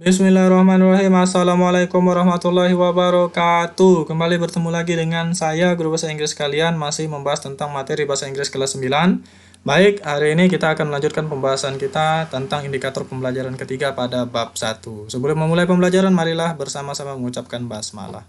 Bismillahirrahmanirrahim. Assalamualaikum warahmatullahi wabarakatuh. Kembali bertemu lagi dengan saya, guru bahasa Inggris kalian, masih membahas tentang materi bahasa Inggris kelas 9. Baik, hari ini kita akan melanjutkan pembahasan kita tentang indikator pembelajaran ketiga pada bab 1. Sebelum memulai pembelajaran, marilah bersama-sama mengucapkan basmalah.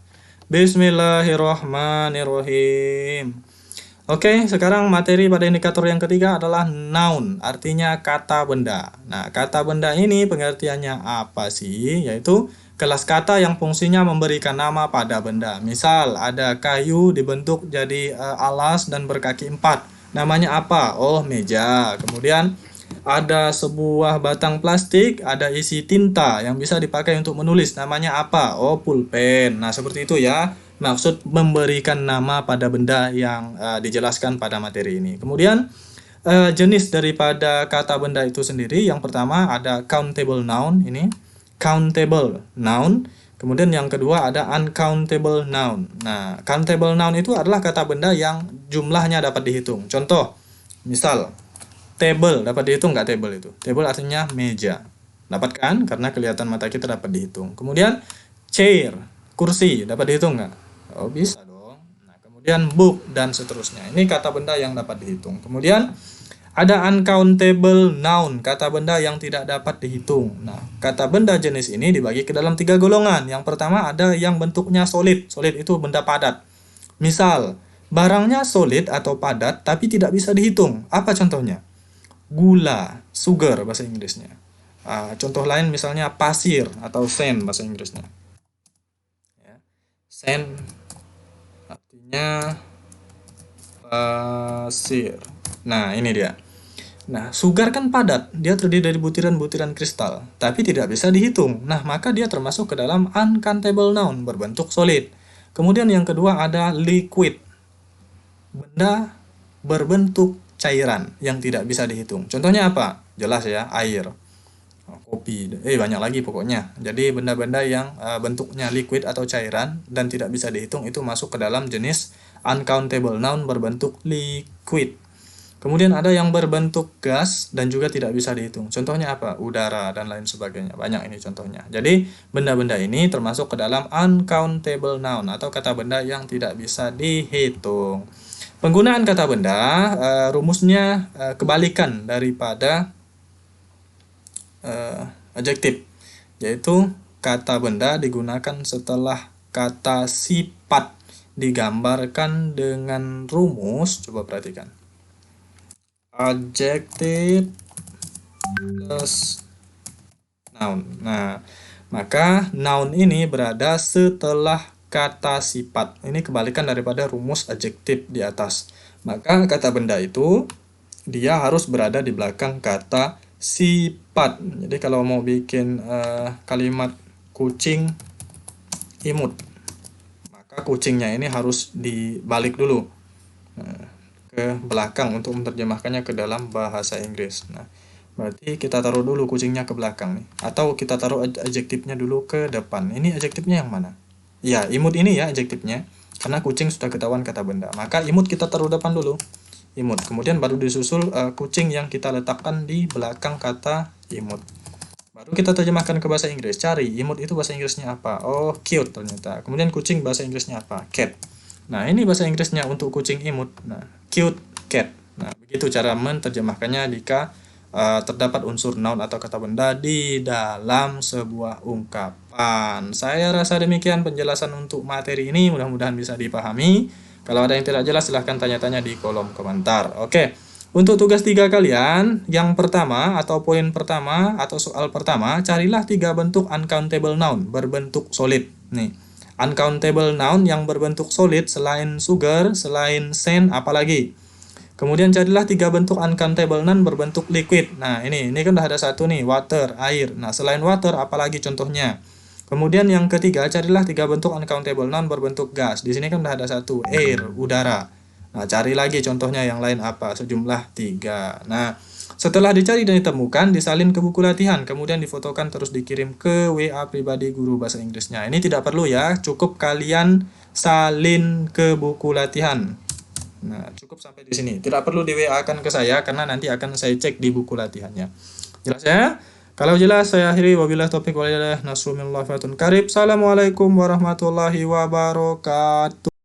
Bismillahirrahmanirrahim. Oke, sekarang materi pada indikator yang ketiga adalah noun, artinya kata benda. Nah, kata benda ini pengertiannya apa sih? Yaitu kelas kata yang fungsinya memberikan nama pada benda. Misal, ada kayu dibentuk jadi alas dan berkaki 4. Namanya apa? Oh, meja. Kemudian ada sebuah batang plastik, ada isi tinta yang bisa dipakai untuk menulis. Namanya apa? Oh, pulpen. Nah, seperti itu ya. Maksud memberikan nama pada benda yang dijelaskan pada materi ini. Kemudian jenis daripada kata benda itu sendiri, yang pertama ada countable noun, ini countable noun. Kemudian yang kedua ada uncountable noun. Nah, countable noun itu adalah kata benda yang jumlahnya dapat dihitung. Contoh, misal table dapat dihitung nggak? Table itu, table artinya meja. Dapat kan? Karena kelihatan mata kita dapat dihitung. Kemudian chair, kursi, dapat dihitung nggak? Oh, bisa dong. Nah, kemudian book dan seterusnya. Ini kata benda yang dapat dihitung. Kemudian ada uncountable noun, kata benda yang tidak dapat dihitung. Nah, kata benda jenis ini dibagi ke dalam 3 golongan. Yang pertama ada yang bentuknya solid. Solid itu benda padat. Misal, barangnya solid atau padat tapi tidak bisa dihitung. Apa contohnya? Gula, sugar bahasa Inggrisnya. Contoh lain misalnya pasir atau sand bahasa Inggrisnya. Ya. Sand artinya pasir. Nah, ini dia. Nah, sugar kan padat, dia terdiri dari butiran-butiran kristal, tapi tidak bisa dihitung. Nah, maka dia termasuk ke dalam uncountable noun, berbentuk solid. Kemudian yang kedua ada liquid, benda berbentuk cairan yang tidak bisa dihitung. Contohnya apa? Jelas ya, air, kopi, banyak lagi pokoknya. Jadi benda-benda yang bentuknya liquid atau cairan dan tidak bisa dihitung itu masuk ke dalam jenis uncountable noun berbentuk liquid. Kemudian ada yang berbentuk gas dan juga tidak bisa dihitung. Contohnya apa? Udara dan lain sebagainya. Banyak ini contohnya. Jadi benda-benda ini termasuk ke dalam uncountable noun atau kata benda yang tidak bisa dihitung. Penggunaan kata benda, rumusnya kebalikan daripada adjektif, yaitu kata benda digunakan setelah kata sifat digambarkan dengan rumus. Coba perhatikan. Adjective plus noun. Nah, maka noun ini berada setelah kata sifat. Ini kebalikan daripada rumus adjektif di atas. Maka kata benda itu dia harus berada di belakang kata sifat. Jadi kalau mau bikin kalimat kucing imut, maka kucingnya ini harus dibalik dulu ke belakang untuk menerjemahkannya ke dalam bahasa Inggris. Nah, berarti kita taruh dulu kucingnya ke belakang nih. Atau kita taruh adjektifnya dulu ke depan. Ini adjektifnya yang mana? Ya, imut ini ya adjektifnya. Karena kucing sudah ketahuan kata benda. Maka imut kita taruh depan dulu. Imut. Kemudian baru disusul kucing yang kita letakkan di belakang kata imut. Baru kita terjemahkan ke bahasa Inggris. Cari imut itu bahasa Inggrisnya apa? Oh, cute ternyata. Kemudian kucing bahasa Inggrisnya apa? Cat. Nah, ini bahasa Inggrisnya untuk kucing imut. Nah, cute cat. Nah, begitu cara menerjemahkannya jika terdapat unsur noun atau kata benda di dalam sebuah ungkapan. Saya rasa demikian penjelasan untuk materi ini. Mudah-mudahan bisa dipahami. Kalau ada yang tidak jelas, silahkan tanya-tanya di kolom komentar. Oke. Untuk tugas 3 kalian, yang pertama atau poin pertama atau soal pertama, carilah 3 bentuk uncountable noun berbentuk solid. Nih. Uncountable noun yang berbentuk solid selain sugar, selain sand, apalagi. Kemudian carilah 3 bentuk uncountable noun berbentuk liquid. Nah, ini kan udah ada satu nih, water, air. Nah, selain water, apalagi contohnya. Kemudian yang ketiga, carilah 3 bentuk uncountable noun berbentuk gas. Di sini kan udah ada satu, air, udara. Nah, cari lagi contohnya yang lain apa, sejumlah 3. Nah, setelah dicari dan ditemukan, disalin ke buku latihan, kemudian difotokan terus dikirim ke WA pribadi guru bahasa Inggrisnya. Ini tidak perlu ya, cukup kalian salin ke buku latihan. Nah, cukup sampai di sini. Tidak perlu di WA-kan ke saya karena nanti akan saya cek di buku latihannya. Jelas ya? Kalau jelas saya akhiri, wabillahi taufiq walhidayah. Nasrullah fatun karib. Assalamualaikum warahmatullahi wabarakatuh.